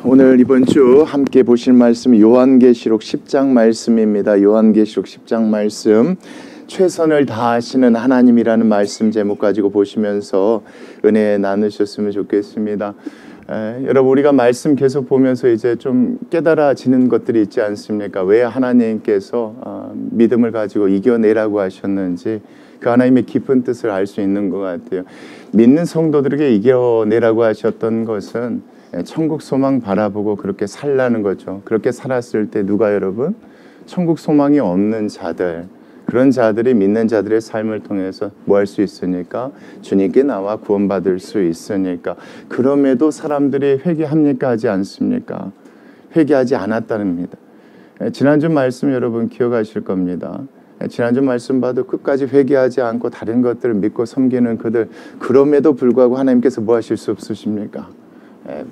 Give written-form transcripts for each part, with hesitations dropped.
오늘 이번 주 함께 보실 말씀은 요한계시록 10장 말씀입니다. 요한계시록 10장 말씀, 최선을 다하시는 하나님이라는 말씀 제목 가지고 보시면서 은혜 나누셨으면 좋겠습니다. 여러분, 우리가 말씀 계속 보면서 이제 좀 깨달아지는 것들이 있지 않습니까? 왜 하나님께서 믿음을 가지고 이겨내라고 하셨는지 그 하나님의 깊은 뜻을 알 수 있는 것 같아요. 믿는 성도들에게 이겨내라고 하셨던 것은 천국 소망 바라보고 그렇게 살라는 거죠. 그렇게 살았을 때 누가 여러분? 천국 소망이 없는 자들, 그런 자들이 믿는 자들의 삶을 통해서 뭐 할 수 있으니까? 주님께 나와 구원받을 수 있으니까. 그럼에도 사람들이 회개합니까? 하지 않습니까? 회개하지 않았다는겁니다. 지난주 말씀 여러분 기억하실 겁니다. 지난주 말씀 봐도 끝까지 회개하지 않고 다른 것들을 믿고 섬기는 그들, 그럼에도 불구하고 하나님께서 뭐 하실 수 없으십니까?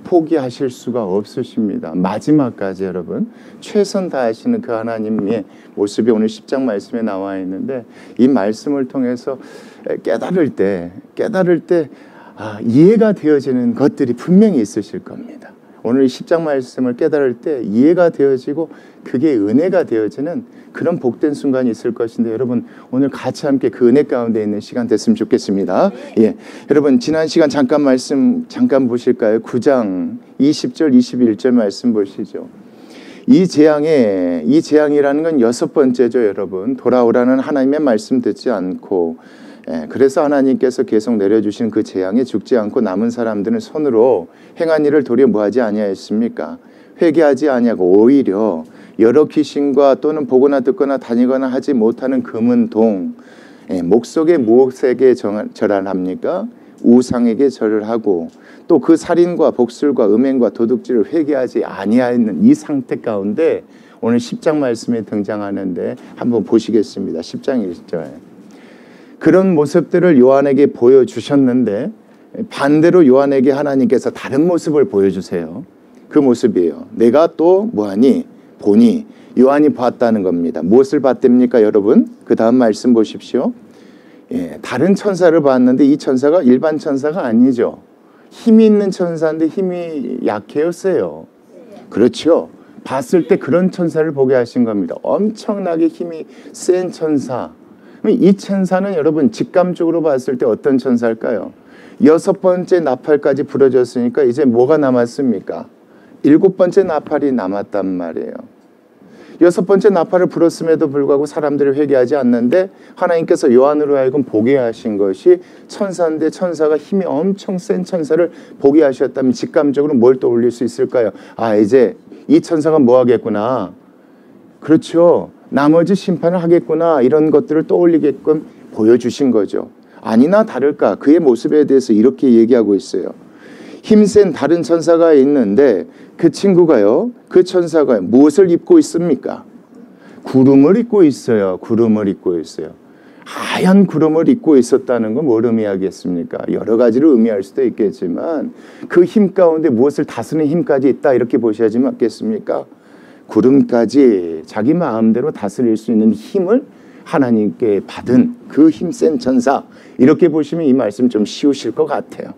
포기하실 수가 없으십니다. 마지막까지 여러분 최선 다하시는 그 하나님의 모습이 오늘 10장 말씀에 나와 있는데, 이 말씀을 통해서 깨달을 때 이해가 되어지는 것들이 분명히 있으실 겁니다. 오늘 10장 말씀을 깨달을 때 이해가 되어지고 그게 은혜가 되어지는 그런 복된 순간이 있을 것인데, 여러분 오늘 같이 함께 그 은혜 가운데 있는 시간 됐으면 좋겠습니다. 예, 여러분 지난 시간 말씀 잠깐 보실까요? 9장 20절 21절 말씀 보시죠. 이 재앙이라는 건 6번째죠. 여러분, 돌아오라는 하나님의 말씀 듣지 않고, 그래서 하나님께서 계속 내려주신 그 재앙에 죽지 않고 남은 사람들은 손으로 행한 일을 도리어 뭐하지 아니하였습니까? 회개하지 아니하고 오히려 여러 귀신과 또는 보거나 듣거나 다니거나 하지 못하는 금은 동, 목석의 무엇에게 절을 합니까? 우상에게 절을 하고, 또 그 살인과 복술과 음행과 도둑질을 회개하지 아니하는 이 상태 가운데 오늘 10장 말씀에 등장하는데 한번 보시겠습니다. 10장 1절. 그런 모습들을 요한에게 보여주셨는데 반대로 요한에게 하나님께서 다른 모습을 보여주세요. 그 모습이에요. 내가 또 뭐하니? 보니. 요한이 봤다는 겁니다. 무엇을 봤답니까 여러분? 그 다음 말씀 보십시오. 다른 천사를 봤는데 이 천사가 일반 천사가 아니죠. 힘이 있는 천사인데 힘이 약해요, 세요? 그렇죠. 봤을 때 그런 천사를 보게 하신 겁니다. 엄청나게 힘이 센 천사. 이 천사는 여러분 직감적으로 봤을 때 어떤 천사일까요? 6번째 나팔까지 부러졌으니까 이제 뭐가 남았습니까? 7번째 나팔이 남았단 말이에요. 6번째 나팔을 불었음에도 불구하고 사람들이 회개하지 않는데 하나님께서 요한으로 하여금 보게 하신 것이 천사인데, 천사가 힘이 엄청 센 천사를 보게 하셨다면 직감적으로 뭘 떠올릴 수 있을까요? 이제 이 천사가 뭐 하겠구나. 그렇죠. 나머지 심판을 하겠구나. 이런 것들을 떠올리게끔 보여주신 거죠. 아니나 다를까 그의 모습에 대해서 이렇게 얘기하고 있어요. 힘센 다른 천사가 있는데 그 천사가 무엇을 입고 있습니까? 구름을 입고 있어요. 구름을 입고 있어요. 하얀 구름을 입고 있었다는 건 뭘 의미하겠습니까? 여러 가지를 의미할 수도 있겠지만 그 힘 가운데 무엇을 다스리는 힘까지 있다, 이렇게 보셔야지 맞겠습니까? 구름까지 자기 마음대로 다스릴 수 있는 힘을 하나님께 받은 그 힘센 천사, 이렇게 보시면 이 말씀 좀 쉬우실 것 같아요.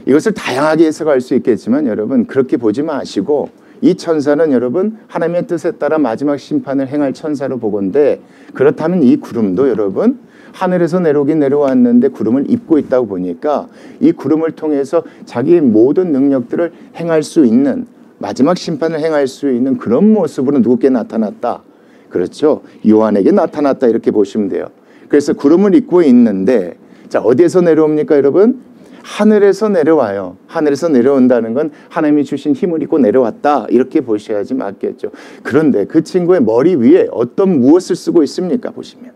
이것을 다양하게 해석할 수 있겠지만 여러분 그렇게 보지 마시고, 이 천사는 여러분 하나님의 뜻에 따라 마지막 심판을 행할 천사로 보건대, 그렇다면 이 구름도 여러분 하늘에서 내려오긴 내려왔는데 구름을 입고 있다고 보니까 이 구름을 통해서 자기의 모든 능력들을 행할 수 있는, 마지막 심판을 행할 수 있는 그런 모습으로 누구께 나타났다? 그렇죠. 요한에게 나타났다, 이렇게 보시면 돼요. 그래서 구름을 입고 있는데, 자, 어디에서 내려옵니까 여러분? 하늘에서 내려와요. 하늘에서 내려온다는 건 하나님이 주신 힘을 입고 내려왔다, 이렇게 보셔야지 맞겠죠. 그런데 그 친구의 머리 위에 어떤 무엇을 쓰고 있습니까? 보시면.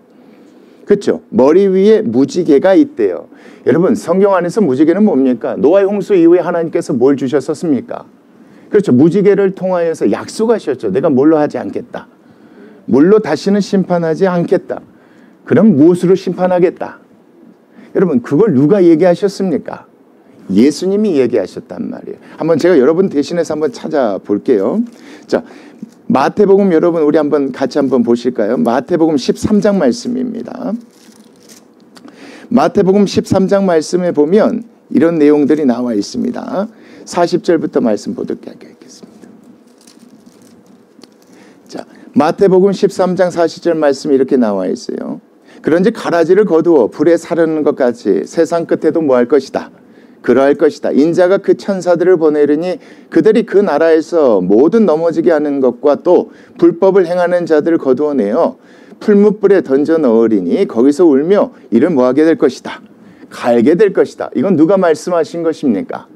그렇죠. 머리 위에 무지개가 있대요. 여러분 성경 안에서 무지개는 뭡니까? 노아의 홍수 이후에 하나님께서 뭘 주셨었습니까? 그렇죠. 무지개를 통하여서 약속하셨죠. 내가 뭘로 하지 않겠다. 물로 다시는 심판하지 않겠다. 그럼 무엇으로 심판하겠다? 여러분 그걸 누가 얘기하셨습니까? 예수님이 얘기하셨단 말이에요. 한번 제가 여러분 대신해서 한번 찾아볼게요. 자, 마태복음 여러분 우리 한번 같이 한번 보실까요? 마태복음 13장 말씀입니다. 마태복음 13장 말씀에 보면 이런 내용들이 나와 있습니다. 40절부터 말씀 보도록 하겠습니다. 자, 마태복음 13장 40절 말씀이 이렇게 나와 있어요. 그런지 가라지를 거두어 불에 사르는 것 같이 세상 끝에도 뭐 할 것이다. 그러할 것이다. 인자가 그 천사들을 보내리니 그들이 그 나라에서 모든 넘어지게 하는 것과 또 불법을 행하는 자들을 거두어내어 풀무불에 던져 넣으리니 거기서 울며 이를 뭐하게 될 것이다. 갈게 될 것이다. 이건 누가 말씀하신 것입니까?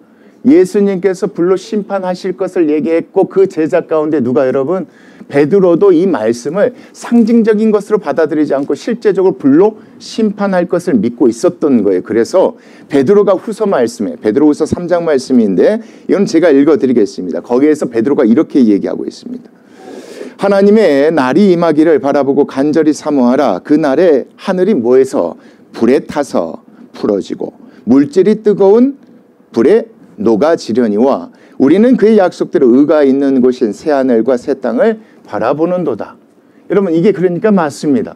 예수님께서 불로 심판하실 것을 얘기했고 그 제자 가운데 누가 여러분? 베드로도 이 말씀을 상징적인 것으로 받아들이지 않고 실제적으로 불로 심판할 것을 믿고 있었던 거예요. 그래서 베드로가 후서 말씀에 베드로후서 3장 말씀인데 이건 제가 읽어드리겠습니다. 거기에서 베드로가 이렇게 얘기하고 있습니다. 하나님의 날이 임하기를 바라보고 간절히 사모하라. 그 날에 하늘이 뭐해서 불에 타서 풀어지고 물질이 뜨거운 불에 녹아지려니와 우리는 그의 약속대로 의가 있는 곳인 새하늘과 새 땅을 바라보는도다. 여러분 이게 그러니까 맞습니다.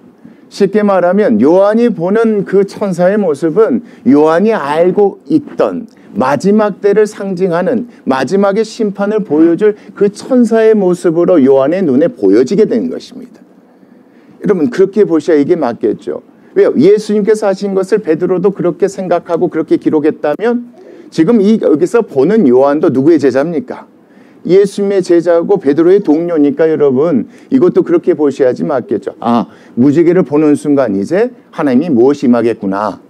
쉽게 말하면 요한이 보는 그 천사의 모습은 요한이 알고 있던 마지막 때를 상징하는 마지막의 심판을 보여줄 그 천사의 모습으로 요한의 눈에 보여지게 된 것입니다. 여러분 그렇게 보셔야 이게 맞겠죠. 왜요? 예수님께서 하신 것을 베드로도 그렇게 생각하고 그렇게 기록했다면 지금 여기서 보는 요한도 누구의 제자입니까? 예수님의 제자고 베드로의 동료니까 여러분 이것도 그렇게 보셔야지 맞겠죠. 아, 무지개를 보는 순간 이제 하나님이 무엇이 임하겠구나.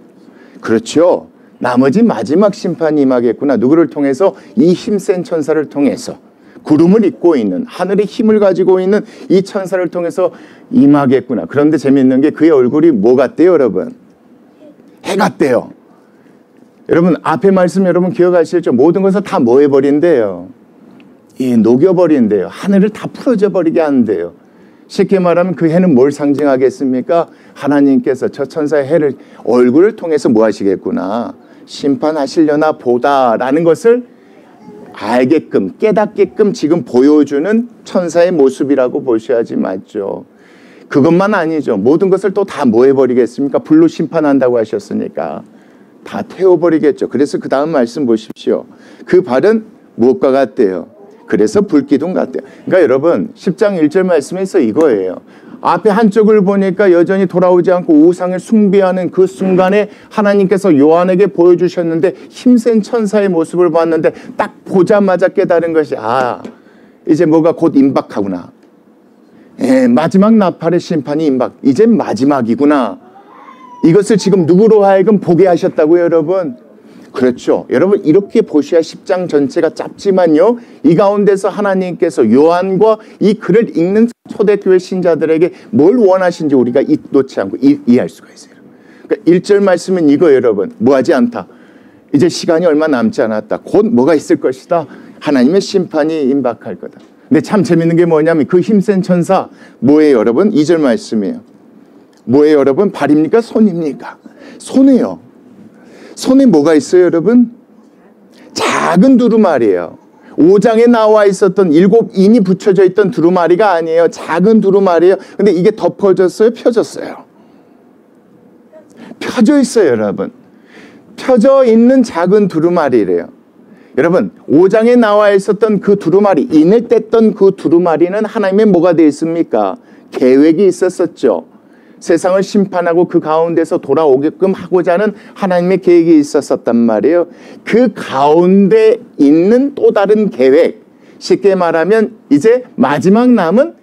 그렇죠. 나머지 마지막 심판이 임하겠구나. 누구를 통해서? 이 힘센 천사를 통해서. 구름을 입고 있는 하늘의 힘을 가지고 있는 이 천사를 통해서 임하겠구나. 그런데 재미있는 게 그의 얼굴이 뭐 같대요 여러분? 해 같대요. 여러분 앞에 말씀 여러분 기억하시죠? 모든 것을 다 뭐 해버린대요? 녹여버린대요. 하늘을 다 풀어져 버리게 한대요. 쉽게 말하면 그 해는 뭘 상징하겠습니까? 하나님께서 저 천사의 해를 얼굴을 통해서 뭐 하시겠구나. 심판하시려나 보다라는 것을 알게끔 깨닫게끔 지금 보여주는 천사의 모습이라고 보셔야지 맞죠. 그것만 아니죠. 모든 것을 또 다 뭐 해버리겠습니까? 불로 심판한다고 하셨으니까 다 태워버리겠죠. 그래서 그 다음 말씀 보십시오. 그 발은 무엇과 같대요? 그래서 불기둥 같대요. 그러니까 여러분 10장 1절 말씀에서 이거예요. 앞에 한쪽을 보니까 여전히 돌아오지 않고 우상을 숭배하는 그 순간에 하나님께서 요한에게 보여주셨는데 힘센 천사의 모습을 봤는데 딱 보자마자 깨달은 것이 이제 뭐가 곧 임박하구나. 마지막 나팔의 심판이 임박. 이제 마지막이구나. 이것을 지금 누구로 하여금 보게 하셨다고요 여러분? 그렇죠. 여러분 이렇게 보셔야 10장 전체가 짧지만요. 이 가운데서 하나님께서 요한과 이 글을 읽는 초대교회 신자들에게 뭘 원하신지 우리가 놓지 않고 이해할 수가 있어요. 그러니까 1절 말씀은 이거 여러분. 뭐하지 않다. 이제 시간이 얼마 남지 않았다. 곧 뭐가 있을 것이다. 하나님의 심판이 임박할 거다. 근데 참 재밌는 게 뭐냐면 그 힘센 천사 뭐예요 여러분? 2절 말씀이에요. 뭐예요 여러분? 발입니까? 손입니까? 손이에요. 손에 뭐가 있어요 여러분? 작은 두루마리예요. 5장에 나와 있었던 7인이 붙여져 있던 두루마리가 아니에요. 작은 두루마리예요. 근데 이게 덮어졌어요? 펴졌어요? 펴져 있어요 여러분. 펴져 있는 작은 두루마리래요. 여러분 5장에 나와 있었던 그 두루마리, 인을 뗐던 그 두루마리는 하나님의 뭐가 되어 있습니까? 계획이 있었었죠. 세상을 심판하고 그 가운데서 돌아오게끔 하고자 하는 하나님의 계획이 있었단 말이에요. 그 가운데 있는 또 다른 계획, 쉽게 말하면 이제 마지막 남은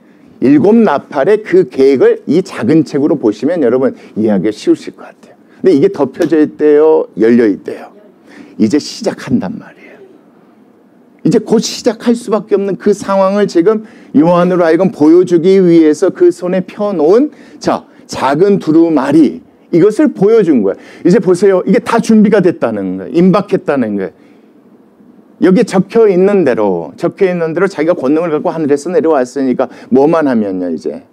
7 나팔의 그 계획을 이 작은 책으로 보시면 여러분 이해하기 쉬우실 것 같아요. 근데 이게 덮여져 있대요? 열려 있대요? 이제 시작한단 말이에요. 이제 곧 시작할 수밖에 없는 그 상황을 지금 요한으로 하여금 보여주기 위해서 그 손에 펴놓은 작은 두루마리, 이것을 보여준 거예요. 이제 보세요. 이게 다 준비가 됐다는 거예요. 임박했다는 거예요. 여기에 적혀 있는 대로 자기가 권능을 갖고 하늘에서 내려왔으니까 뭐만 하면요 이제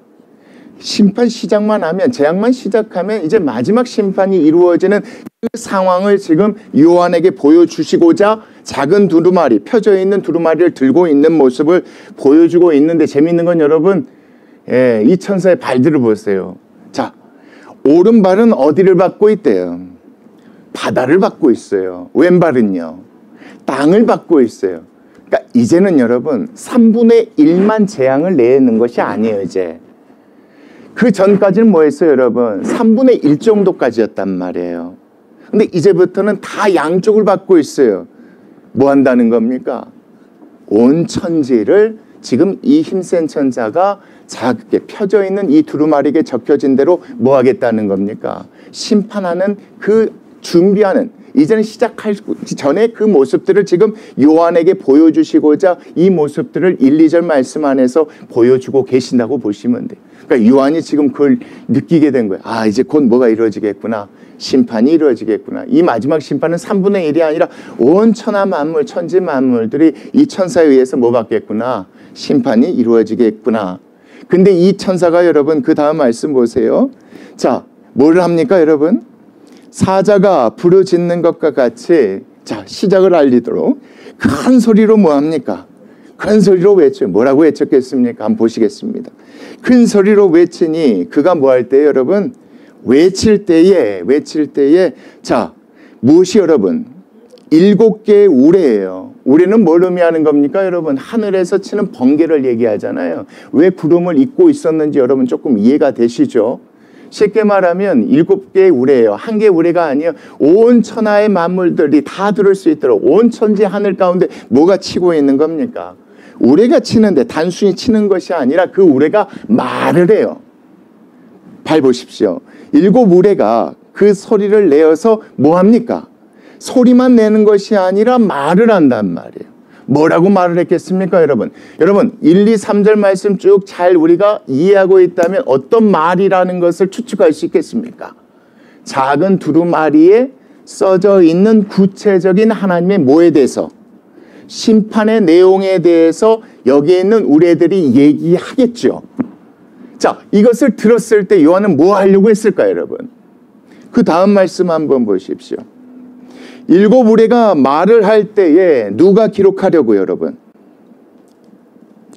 심판 시작만 하면, 재앙만 시작하면 이제 마지막 심판이 이루어지는 그 상황을 지금 요한에게 보여주시고자 작은 두루마리, 펴져 있는 두루마리를 들고 있는 모습을 보여주고 있는데, 재미있는 건 여러분 이 천사의 발들을 보세요. 자, 오른발은 어디를 받고 있대요? 바다를 받고 있어요. 왼발은요? 땅을 받고 있어요. 그러니까 이제는 여러분 3분의 1만 재앙을 내는 것이 아니에요. 이제 그 전까지는 뭐였어요 여러분? 3분의 1 정도까지였단 말이에요. 근데 이제부터는 다 양쪽을 받고 있어요. 뭐 한다는 겁니까? 온 천지를 지금 이 힘센 천사가 작게 펴져 있는 이 두루마리에 적혀진 대로 뭐 하겠다는 겁니까? 심판하는 그 준비하는, 이제는 시작할 전에 그 모습들을 지금 요한에게 보여주시고자 이 모습들을 1, 2절 말씀 안에서 보여주고 계신다고 보시면 돼요. 그러니까 요한이 지금 그걸 느끼게 된 거예요. 아, 이제 곧 뭐가 이루어지겠구나. 심판이 이루어지겠구나. 이 마지막 심판은 3분의 1이 아니라 온 천하 만물, 천지 만물들이 이 천사에 의해서 뭐 받겠구나. 심판이 이루어지겠구나. 근데 이 천사가 여러분 그 다음 말씀 보세요. 자, 뭘 합니까 여러분? 사자가 부르짖는 것과 같이, 자, 시작을 알리도록 큰 소리로 뭐 합니까? 큰 소리로 외쳐요. 뭐라고 외쳤겠습니까? 한번 보시겠습니다. 큰 소리로 외치니 그가 뭐 할 때요 여러분? 외칠 때에 자, 무엇이 여러분? 7개의 우레예요. 우레는 뭘 의미하는 겁니까 여러분? 하늘에서 치는 번개를 얘기하잖아요. 왜 구름을 잇고 있었는지 여러분 조금 이해가 되시죠? 쉽게 말하면 7개의 우레예요. 한 개의 우레가 아니에요. 온 천하의 만물들이 다 들을 수 있도록 온 천지 하늘 가운데 뭐가 치고 있는 겁니까? 우레가 치는데 단순히 치는 것이 아니라 그 우레가 말을 해요. 발 보십시오. 7 우레가 그 소리를 내어서 뭐 합니까? 소리만 내는 것이 아니라 말을 한단 말이에요. 뭐라고 말을 했겠습니까 여러분? 여러분 1, 2, 3절 말씀 쭉 잘 우리가 이해하고 있다면 어떤 말이라는 것을 추측할 수 있겠습니까? 작은 두루마리에 써져 있는 구체적인 하나님의 뭐에 대해서, 심판의 내용에 대해서 여기에 있는 우리들이 얘기하겠죠. 자, 이것을 들었을 때 요한은 뭐 하려고 했을까요 여러분? 그 다음 말씀 한번 보십시오. 7 우레가 말을 할 때에 누가 기록하려고요 여러분?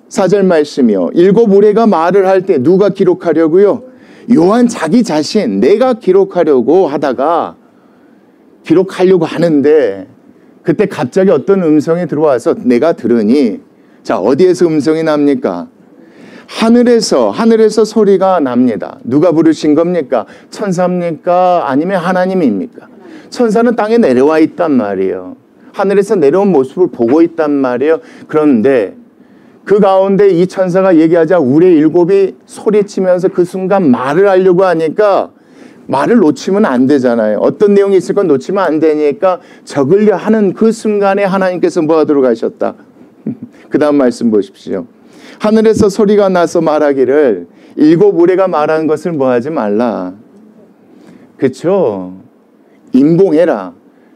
4절 말씀이요. 7 우레가 말을 할 때 누가 기록하려고요? 요한 자기 자신, 내가 기록하려고 하다가 기록하려고 하는데 그때 갑자기 어떤 음성이 들어와서 내가 들으니, 자, 어디에서 음성이 납니까? 하늘에서 소리가 납니다. 누가 부르신 겁니까? 천사입니까? 아니면 하나님입니까? 천사는 땅에 내려와 있단 말이에요. 하늘에서 내려온 모습을 보고 있단 말이에요. 그런데 그 가운데 이 천사가 얘기하자 우레 7이 소리치면서 그 순간 말을 하려고 하니까 말을 놓치면 안 되잖아요. 어떤 내용이 있을 건 놓치면 안 되니까 적으려 하는 그 순간에 하나님께서 뭐 하도록 하셨다. 그 다음 말씀 보십시오. 하늘에서 소리가 나서 말하기를 7 우레가 말하는 것을 뭐 하지 말라. 그렇죠? 인봉해라.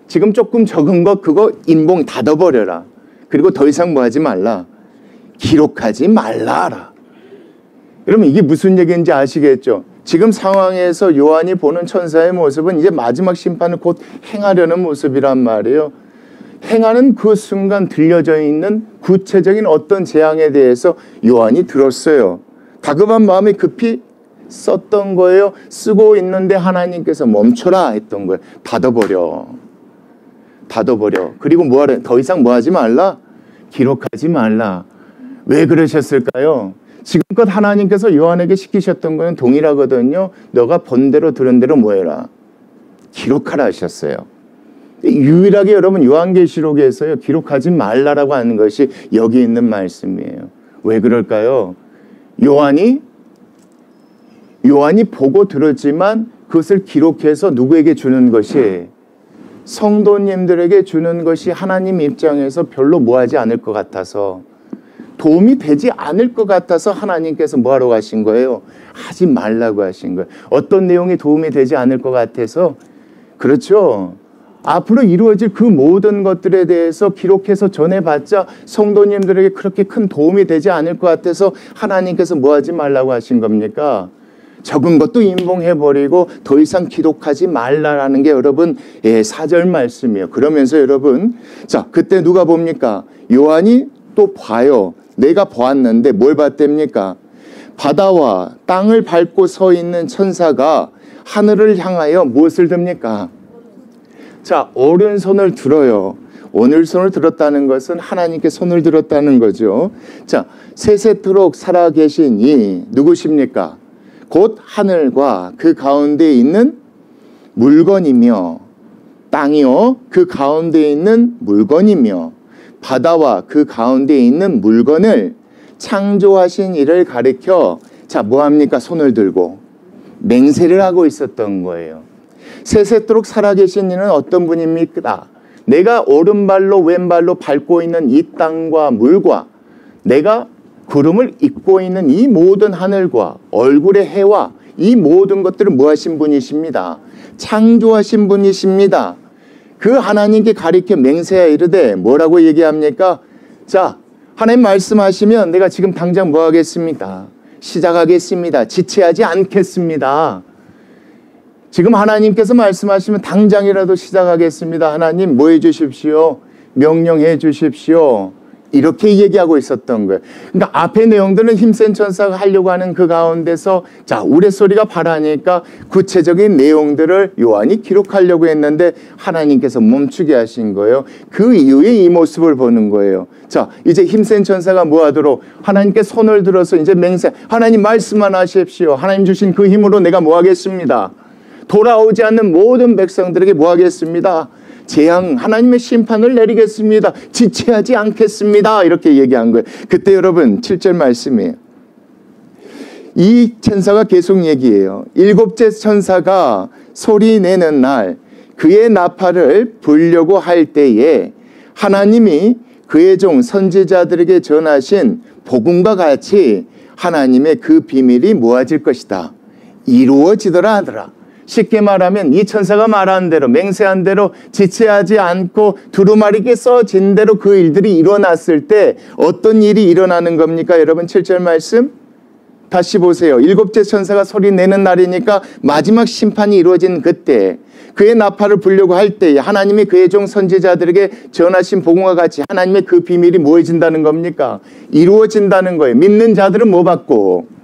지금 조금 적은 거 그거 인봉 닫아버려라. 그리고 더 이상 뭐 하지 말라. 기록하지 말라라. 여러분 이게 무슨 얘기인지 아시겠죠? 지금 상황에서 요한이 보는 천사의 모습은 이제 마지막 심판을 곧 행하려는 모습이란 말이에요. 행하는 그 순간 들려져 있는 구체적인 어떤 재앙에 대해서 요한이 들었어요. 다급한 마음이 급히 썼던 거예요. 쓰고 있는데 하나님께서 멈춰라 했던 거예요. 닫아버려. 그리고 뭐하래? 더 이상 뭐하지 말라? 기록하지 말라. 왜 그러셨을까요? 지금껏 하나님께서 요한에게 시키셨던 거는 동일하거든요. 너가 본 대로 들은 대로 뭐해라? 기록하라 하셨어요. 유일하게 여러분 요한계시록에서요 기록하지 말라라고 하는 것이 여기 있는 말씀이에요. 왜 그럴까요? 요한이 보고 들었지만 그것을 기록해서 누구에게 주는 것이, 성도님들에게 주는 것이 하나님 입장에서 별로 뭐하지 않을 것 같아서, 도움이 되지 않을 것 같아서 하나님께서 뭐하러 하신 거예요? 하지 말라고 하신 거예요. 어떤 내용이 도움이 되지 않을 것 같아서, 그렇죠? 앞으로 이루어질 그 모든 것들에 대해서 기록해서 전해봤자 성도님들에게 그렇게 큰 도움이 되지 않을 것 같아서 하나님께서 뭐 하지 말라고 하신 겁니까? 적은 것도 인봉해버리고 더 이상 기록하지 말라라는 게 여러분 4절 말씀이에요. 그러면서 여러분, 자, 그때 누가 봅니까? 요한이 또 봐요. 내가 보았는데 뭘 봤답니까? 바다와 땅을 밟고 서 있는 천사가 하늘을 향하여 무엇을 듭니까? 자, 오른손을 들어요. 오늘 손을 들었다는 것은 하나님께 손을 들었다는 거죠. 자, 세세토록 살아계신 이 누구십니까? 곧 하늘과 그 가운데 있는 물건이며 땅이요 그 가운데 있는 물건이며 바다와 그 가운데 있는 물건을 창조하신 이를 가리켜 자 뭐합니까? 손을 들고 맹세를 하고 있었던 거예요. 세세토록 살아계신 이는 어떤 분입니까? 내가 오른발로 왼발로 밟고 있는 이 땅과 물과 내가 구름을 잇고 있는 이 모든 하늘과 얼굴의 해와 이 모든 것들을 뭐 하신 분이십니다. 창조하신 분이십니다. 그 하나님께 가리켜 맹세하여 이르되 뭐라고 얘기합니까? 자, 하나님 말씀하시면 내가 지금 당장 뭐 하겠습니까? 시작하겠습니다. 지체하지 않겠습니다. 지금 하나님께서 말씀하시면 당장이라도 시작하겠습니다. 하나님 뭐 해주십시오? 명령해 주십시오. 이렇게 얘기하고 있었던 거예요. 그러니까 앞의 내용들은 힘센 천사가 하려고 하는 그 가운데서 자 우레소리가 바라니까 구체적인 내용들을 요한이 기록하려고 했는데 하나님께서 멈추게 하신 거예요. 그 이후에 이 모습을 보는 거예요. 자 이제 힘센 천사가 뭐 하도록 하나님께 손을 들어서 이제 맹세 하나님 말씀만 하십시오. 하나님 주신 그 힘으로 내가 뭐 하겠습니다. 돌아오지 않는 모든 백성들에게 뭐 하겠습니다. 재앙 하나님의 심판을 내리겠습니다. 지체하지 않겠습니다. 이렇게 얘기한 거예요. 그때 여러분 7절 말씀이에요. 이 천사가 계속 얘기해요. 일곱째 천사가 소리 내는 날 그의 나팔을 불려고 할 때에 하나님이 그의 종 선지자들에게 전하신 복음과 같이 하나님의 그 비밀이 모아질 것이다. 이루어지더라 하더라. 쉽게 말하면 이 천사가 말한 대로 맹세한 대로 지체하지 않고 두루마리게 써진 대로 그 일들이 일어났을 때 어떤 일이 일어나는 겁니까? 여러분 7절 말씀 다시 보세요. 일곱째 천사가 소리 내는 날이니까 마지막 심판이 이루어진 그때 그의 나팔을 불려고 할 때에 하나님이 그의 종 선지자들에게 전하신 복음과 같이 하나님의 그 비밀이 모여진다는 겁니까? 이루어진다는 거예요. 믿는 자들은 뭐 받고?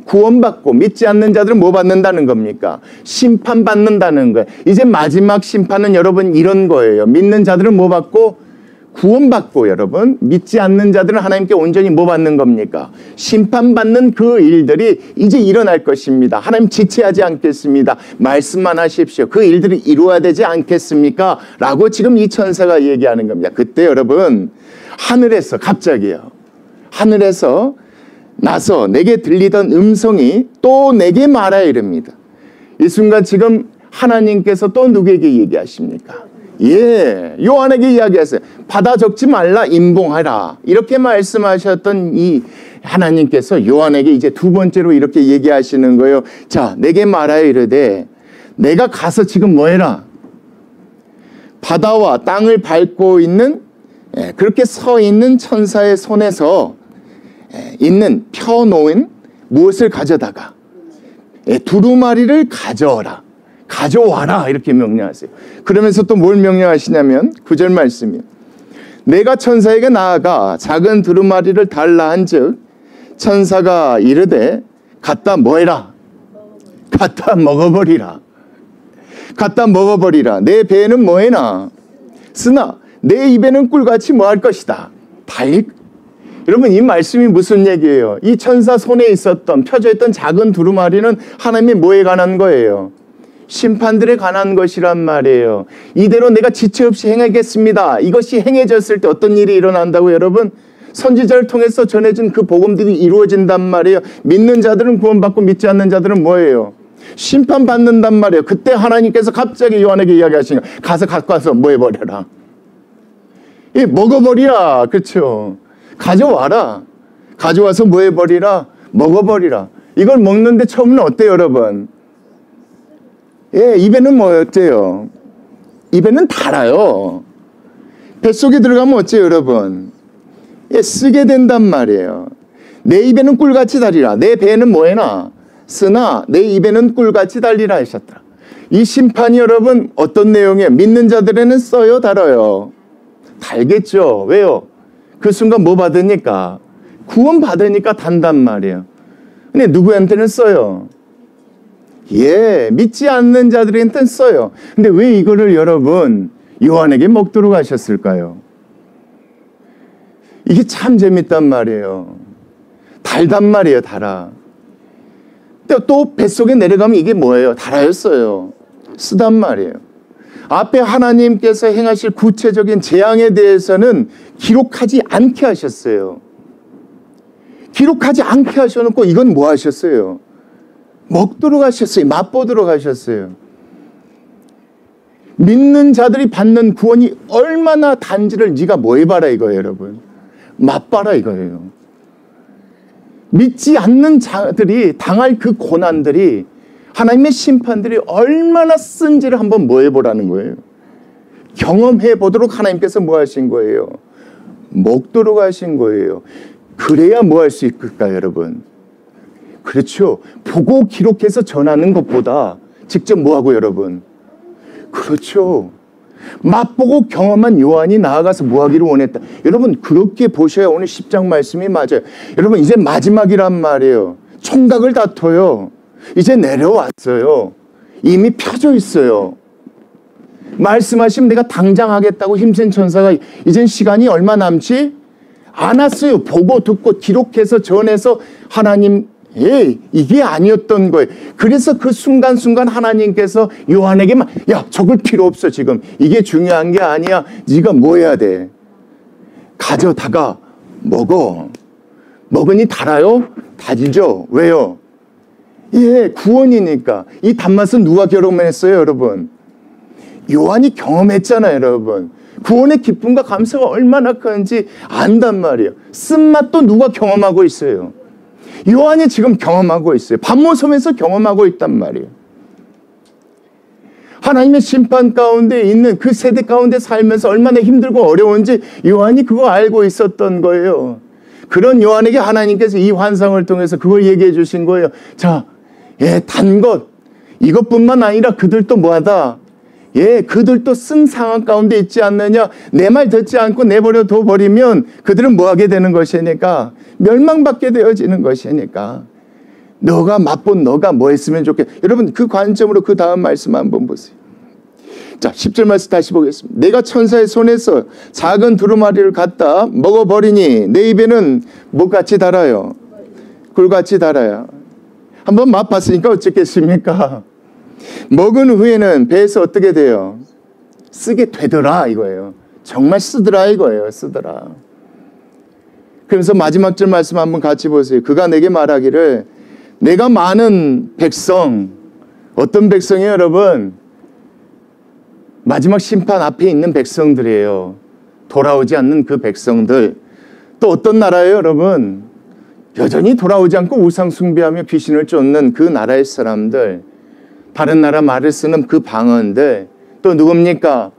구원받고 믿지 않는 자들은 뭐 받는다는 겁니까? 심판받는다는 거예요. 이제 마지막 심판은 여러분 이런 거예요. 믿는 자들은 뭐 받고? 구원받고 여러분 믿지 않는 자들은 하나님께 온전히 뭐 받는 겁니까? 심판받는 그 일들이 이제 일어날 것입니다. 하나님 지체하지 않겠습니다. 말씀만 하십시오. 그 일들이 이루어야 되지 않겠습니까? 라고 지금 이 천사가 얘기하는 겁니다. 그때 여러분 하늘에서 갑자기요. 하늘에서 나서 내게 들리던 음성이 또 내게 말하여 이릅니다. 이 순간 지금 하나님께서 또 누구에게 얘기하십니까? 예, 요한에게 이야기하세요. 받아 적지 말라 임봉하라. 이렇게 말씀하셨던 이 하나님께서 요한에게 이제 두 번째로 이렇게 얘기하시는 거예요. 자, 내게 말하여 이르되 내가 가서 지금 뭐 해라? 바다와 땅을 밟고 있는 그렇게 서 있는 천사의 손에서 있는 펴놓은 무엇을 가져다가 두루마리를 가져와라. 가져와라 이렇게 명령하세요. 그러면서 또 뭘 명령하시냐면 9절 말씀이에요. 내가 천사에게 나아가 작은 두루마리를 달라 한즉 천사가 이르되 갖다 뭐해라? 갖다 먹어버리라. 갖다 먹어버리라. 내 배에는 뭐해나? 쓰나 내 입에는 꿀같이 뭐 할 것이다. 달릴 여러분 이 말씀이 무슨 얘기예요? 이 천사 손에 있었던 펴져 있던 작은 두루마리는 하나님의 뭐에 관한 거예요? 심판들에 관한 것이란 말이에요. 이대로 내가 지체 없이 행하겠습니다. 이것이 행해졌을 때 어떤 일이 일어난다고 여러분? 선지자를 통해서 전해진 그 복음들이 이루어진단 말이에요. 믿는 자들은 구원받고 믿지 않는 자들은 뭐예요? 심판받는단 말이에요. 그때 하나님께서 갑자기 요한에게 이야기하시는 거예요. 가서 갖고 와서 뭐 해버려라. 먹어버리라. 그렇죠? 가져와라. 가져와서 뭐 해버리라? 먹어버리라. 이걸 먹는데 처음은 어때요 여러분? 예, 입에는 뭐 어때요? 입에는 달아요. 뱃속에 들어가면 어째요 여러분? 예, 쓰게 된단 말이에요. 내 입에는 꿀같이 달리라. 내 배에는 뭐해나? 쓰나 내 입에는 꿀같이 달리라 하셨더라. 이 심판이 여러분 어떤 내용이에요? 믿는 자들에는 써요 달아요? 달겠죠. 왜요? 그 순간 뭐 받으니까? 구원 받으니까 단단 말이에요. 근데 누구한테는 써요? 예, 믿지 않는 자들한테는 써요. 근데 왜 이거를 여러분 요한에게 먹도록 하셨을까요? 이게 참 재밌단 말이에요. 달단 말이에요, 달아. 또 뱃속에 내려가면 이게 뭐예요? 달아였어요. 쓰단 말이에요. 앞에 하나님께서 행하실 구체적인 재앙에 대해서는 기록하지 않게 하셨어요. 기록하지 않게 하셔놓고 이건 뭐 하셨어요? 먹도록 하셨어요. 맛보도록 하셨어요. 믿는 자들이 받는 구원이 얼마나 단지를 네가 뭐 해봐라 이거예요, 여러분. 맛봐라 이거예요. 믿지 않는 자들이 당할 그 고난들이 하나님의 심판들이 얼마나 쓴지를 한번 뭐 해보라는 거예요. 경험해 보도록 하나님께서 뭐 하신 거예요? 먹도록 하신 거예요. 그래야 뭐 할 수 있을까요, 여러분? 그렇죠. 보고 기록해서 전하는 것보다 직접 뭐 하고, 여러분? 그렇죠. 맛보고 경험한 요한이 나아가서 뭐 하기를 원했다. 여러분 그렇게 보셔야 오늘 10장 말씀이 맞아요. 여러분 이제 마지막이란 말이에요. 총각을 다퉈요. 이제 내려왔어요. 이미 펴져 있어요. 말씀하시면 내가 당장 하겠다고 힘센 천사가 이젠 시간이 얼마 남지 않았어요. 보고 듣고 기록해서 전해서 하나님 이게 아니었던 거예요. 그래서 그 순간순간 하나님께서 요한에게만 야 적을 필요 없어 지금. 이게 중요한 게 아니야. 네가 뭐 해야 돼? 가져다가 먹어. 먹으니 달아요? 다지죠. 왜요? 구원이니까. 이 단맛은 누가 경험했어요, 여러분? 요한이 경험했잖아요, 여러분. 구원의 기쁨과 감사가 얼마나 큰지 안단 말이에요. 쓴맛도 누가 경험하고 있어요? 요한이 지금 경험하고 있어요. 반모섬에서 경험하고 있단 말이에요. 하나님의 심판 가운데 있는 그 세대 가운데 살면서 얼마나 힘들고 어려운지 요한이 그거 알고 있었던 거예요. 그런 요한에게 하나님께서 이 환상을 통해서 그걸 얘기해 주신 거예요. 자, 단 것 이것뿐만 아니라 그들도 뭐하다? 그들도 쓴 상황 가운데 있지 않느냐. 내 말 듣지 않고 내버려 둬버리면 그들은 뭐하게 되는 것이니까 멸망받게 되어지는 것이니까 너가 맛본 너가 뭐 했으면 좋겠다. 여러분 그 관점으로 그 다음 말씀 한번 보세요. 자 10절 말씀 다시 보겠습니다. 내가 천사의 손에서 작은 두루마리를 갖다 먹어버리니 내 입에는 뭐같이 달아요? 굴같이 달아요. 한번 맛봤으니까 어쩌겠습니까? 먹은 후에는 배에서 어떻게 돼요? 쓰게 되더라 이거예요. 정말 쓰더라 이거예요. 쓰더라. 그러면서 마지막 절 말씀 한번 같이 보세요. 그가 내게 말하기를 내가 많은 백성, 어떤 백성이에요 여러분? 마지막 심판 앞에 있는 백성들이에요. 돌아오지 않는 그 백성들. 또 어떤 나라예요 여러분? 여전히 돌아오지 않고 우상 숭배하며 귀신을 쫓는 그 나라의 사람들. 다른 나라 말을 쓰는 그 방언들. 또 누굽니까?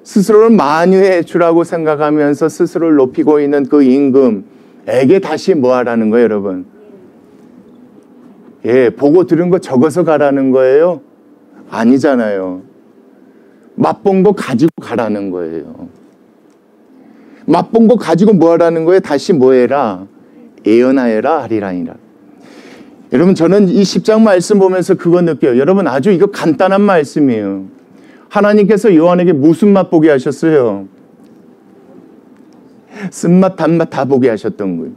스스로를 만유의 주라고 생각하면서 스스로를 높이고 있는 그 임금에게 다시 뭐 하라는 거예요 여러분? 보고 들은 거 적어서 가라는 거예요? 아니잖아요. 맛본 거 가지고 가라는 거예요. 맛본 거 가지고 뭐 하라는 거예요? 다시 뭐 해라? 예언하여라 하리라니라. 여러분 저는 이 10장 말씀 보면서 그거 느껴요. 여러분 아주 이거 간단한 말씀이에요. 하나님께서 요한에게 무슨 맛 보게 하셨어요? 쓴맛 단맛 다 보게 하셨던 거예요.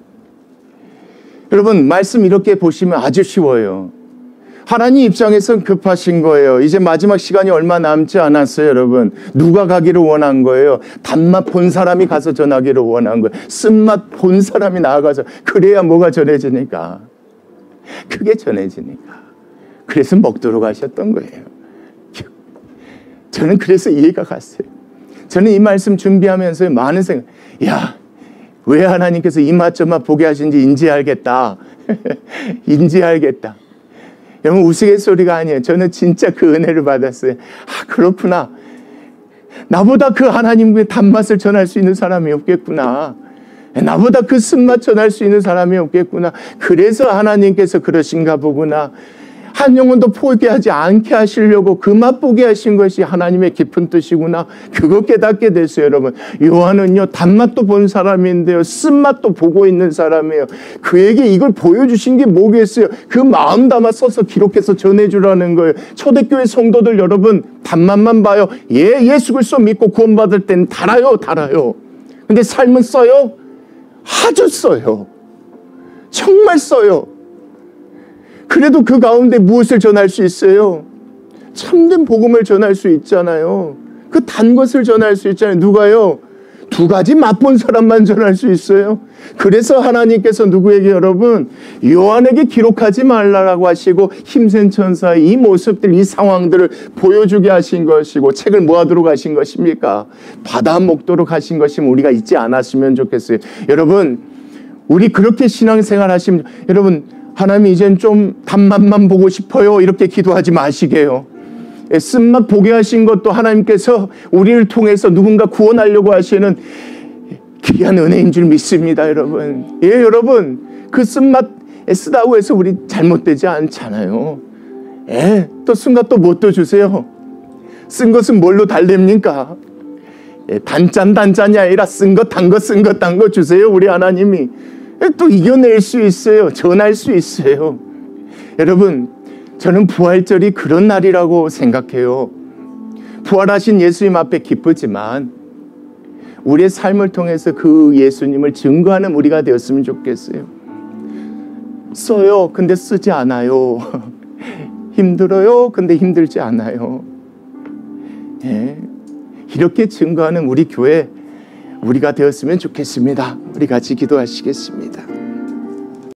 여러분 말씀 이렇게 보시면 아주 쉬워요. 하나님 입장에선 급하신 거예요. 이제 마지막 시간이 얼마 남지 않았어요 여러분. 누가 가기를 원한 거예요? 단맛 본 사람이 가서 전하기를 원한 거예요. 쓴맛 본 사람이 나아가서. 그래야 뭐가 전해지니까. 그게 전해지니까. 그래서 먹도록 하셨던 거예요. 저는 그래서 이해가 갔어요. 저는 이 말씀 준비하면서 많은 생각, 왜 하나님께서 이 맛 저 맛 보게 하신지 인지 알겠다. 인지 알겠다. 여러분 우스갯소리가 아니에요. 저는 진짜 그 은혜를 받았어요. 그렇구나. 나보다 그 하나님의 단맛을 전할 수 있는 사람이 없겠구나. 나보다 그 쓴맛 전할 수 있는 사람이 없겠구나. 그래서 하나님께서 그러신가 보구나. 한 영혼도 포기하지 않게 하시려고 그 맛보게 하신 것이 하나님의 깊은 뜻이구나. 그거 깨닫게 됐어요 여러분. 요한은요 단맛도 본 사람인데요 쓴맛도 보고 있는 사람이에요. 그에게 이걸 보여주신 게 뭐겠어요? 그 마음 담아 써서 기록해서 전해주라는 거예요. 초대교회 성도들 여러분 단맛만 봐요. 예수 그리스도 믿고 구원받을 때는 달아요. 근데 삶은 써요? 아주 써요. 정말 써요. 그래도 그 가운데 무엇을 전할 수 있어요? 참된 복음을 전할 수 있잖아요. 그 단 것을 전할 수 있잖아요. 누가요? 2가지 맛본 사람만 전할 수 있어요. 그래서 하나님께서 누구에게 여러분 요한에게 기록하지 말라라고 하시고 힘센 천사의 이 모습들, 이 상황들을 보여주게 하신 것이고 책을 모아두도록 하신 것입니까? 받아 먹도록 하신 것이면 우리가 잊지 않았으면 좋겠어요. 여러분 우리 그렇게 신앙생활 하시면 여러분 하나님 이젠 좀 단맛만 보고 싶어요 이렇게 기도하지 마시게요. 쓴맛 보게 하신 것도 하나님께서 우리를 통해서 누군가 구원하려고 하시는 귀한 은혜인 줄 믿습니다. 여러분 여러분 그 쓴맛 쓰다고 해서 우리 잘못되지 않잖아요. 또 쓴 것 또 뭐 또 주세요? 쓴 것은 뭘로 달랩니까? 단짠이 아니라 쓴 것 단 거 주세요. 우리 하나님이 또 이겨낼 수 있어요. 전할 수 있어요. 여러분 저는 부활절이 그런 날이라고 생각해요. 부활하신 예수님 앞에 기쁘지만 우리의 삶을 통해서 그 예수님을 증거하는 우리가 되었으면 좋겠어요. 써요. 근데 쓰지 않아요. 힘들어요. 근데 힘들지 않아요. 이렇게 증거하는 우리 교회 우리가 되었으면 좋겠습니다. 우리 같이 기도하시겠습니다.